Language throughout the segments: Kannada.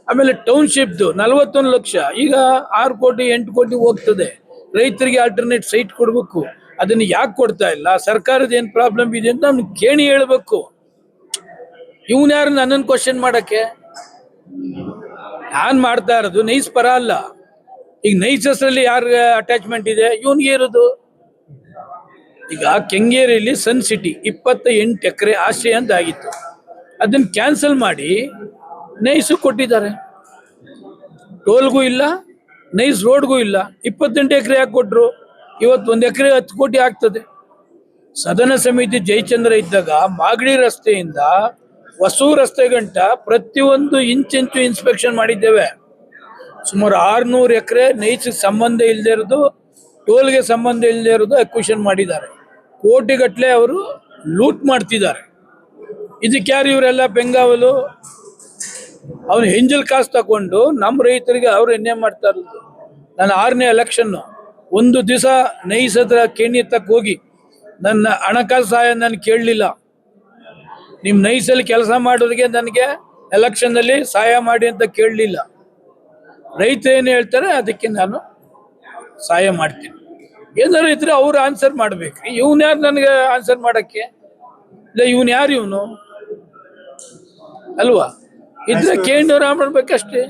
ಆಮೇಲೆ ಟೌನ್ಶಿಪ್ದು 41 ಲಕ್ಷ ಈಗ 6 ಕೋಟಿ 8 ಕೋಟಿ ಹೋಗ್ತದೆ. ರೈತರಿಗೆ ಆಲ್ಟರ್ನೇಟ್ ಸೈಟ್ ಕೊಡ್ಬೇಕು. ಅದನ್ನ ಯಾಕೆ ಕೊಡ್ತಾ ಇಲ್ಲ? ಸರ್ಕಾರದ ಏನ್ ಪ್ರಾಬ್ಲಮ್ ಇದೆ ಅಂತ ಅವ್ನು ಕೇಳಿ ಹೇಳ್ಬೇಕು. ಇವನ್ ಯಾರು ನನ್ನನ್ನು ಕ್ವಶನ್ ಮಾಡಕ್ಕೆ? ನಾನ್ ಮಾಡ್ತಾ ಇರೋದು ನೈಸ್ ಪರ ಅಲ್ಲ. ಈಗ ನೈಸ್ ಹೆಸರಲ್ಲಿ ಯಾರ ಅಟ್ಯಾಚ್ಮೆಂಟ್ ಇದೆ? ಇವನ್ಗೆ ಇರೋದು. ಈಗ ಕೆಂಗೇರಿಯಲ್ಲಿ ಸನ್ ಸಿಟಿ 28 ಎಕರೆ ಆಶ್ರಯ ಅಂತ ಆಗಿತ್ತು. ಅದನ್ನ ಕ್ಯಾನ್ಸಲ್ ಮಾಡಿ ನೈಸು ಕೊಟ್ಟಿದ್ದಾರೆ. ಟೋಲ್ಗೂ ಇಲ್ಲ, ನೈಸ್ ರೋಡ್ಗೂ ಇಲ್ಲ. 28 ಎಕರೆ ಯಾಕೆ ಕೊಟ್ರು? ಇವತ್ತು 1 ಎಕರೆ 10 ಕೋಟಿ ಆಗ್ತದೆ. ಸದನ ಸಮಿತಿ ಜಯಚಂದ್ರ ಇದ್ದಾಗ ಮಾಗಡಿ ರಸ್ತೆಯಿಂದ ಹೊಸೂರು ರಸ್ತೆ ಗಂಟ ಪ್ರತಿಯೊಂದು ಇಂಚು ಇನ್ಸ್ಪೆಕ್ಷನ್ ಮಾಡಿದ್ದೇವೆ. ಸುಮಾರು 600 ಎಕರೆ ನೈಸ್ ಸಂಬಂಧ ಇಲ್ಲದೆ ಇರೋದು, ಟೋಲ್ಗೆ ಸಂಬಂಧ ಇಲ್ಲದೆ ಇರೋದು ಅಕ್ವಿಷನ್ ಮಾಡಿದ್ದಾರೆ. ಕೋಟಿಗಟ್ಟಲೆ ಅವರು ಲೂಟ್ ಮಾಡ್ತಿದ್ದಾರೆ. ಇದಕ್ಕೆ ಯಾರು ಇವರೆಲ್ಲ ಬೆಂಗಾವಲು? ಅವನು ಹೆಂಜಲ್ ಕಾಸು ತಗೊಂಡು ನಮ್ಮ ರೈತರಿಗೆ ಅವ್ರು ಎಣ್ಣೆ ಮಾಡ್ತಾ ಇರೋದು. ನಾನು 6ನೇ ಎಲೆಕ್ಷನ್ನು ಒಂದು ದಿವಸ ನೈಸ್ ಹತ್ರ ಕೇಣಿ ತಕ್ಕ ಹೋಗಿ ನನ್ನ ಹಣಕಾಸು ಸಹಾಯ ನಾನು ಕೇಳಲಿಲ್ಲ. ನಿಮ್ಮ ನೈಸಲ್ಲಿ ಕೆಲಸ ಮಾಡೋರಿಗೆ ನನಗೆ ಎಲೆಕ್ಷನ್ನಲ್ಲಿ ಸಹಾಯ ಮಾಡಿ ಅಂತ ಕೇಳಲಿಲ್ಲ. ರೈತ ಏನು ಹೇಳ್ತಾರೆ ಅದಕ್ಕೆ ನಾನು ಸಹಾಯ ಮಾಡ್ತೀನಿ. ಏನಾರು ಇದ್ರೆ ಅವ್ರು ಆನ್ಸರ್ ಮಾಡ್ಬೇಕ್ರಿ. ಇವನ್ ಯಾರು ನನಗೆ ಆನ್ಸರ್ ಮಾಡಕ್ಕೆ? ಇಲ್ಲ ಇವನ್ ಯಾರು ಇವನು ಅಲ್ವಾ? ಇದ್ರೆ ಕೇಂದ್ರ ಮಾಡ್ಬೇಕಷ್ಟೇ.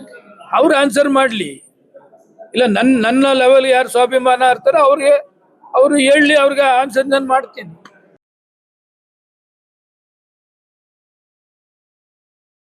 ಅವ್ರು ಆನ್ಸರ್ ಮಾಡ್ಲಿ. ಇಲ್ಲ ನನ್ನ ಲೆವೆಲ್ ಯಾರು ಸ್ವಾಭಿಮಾನ ಇರ್ತಾರೋ ಅವ್ರು ಹೇಳಲಿ, ಅವ್ರಿಗೆ ಆನ್ಸರ್ ನಾನು ಮಾಡ್ತೀನಿ.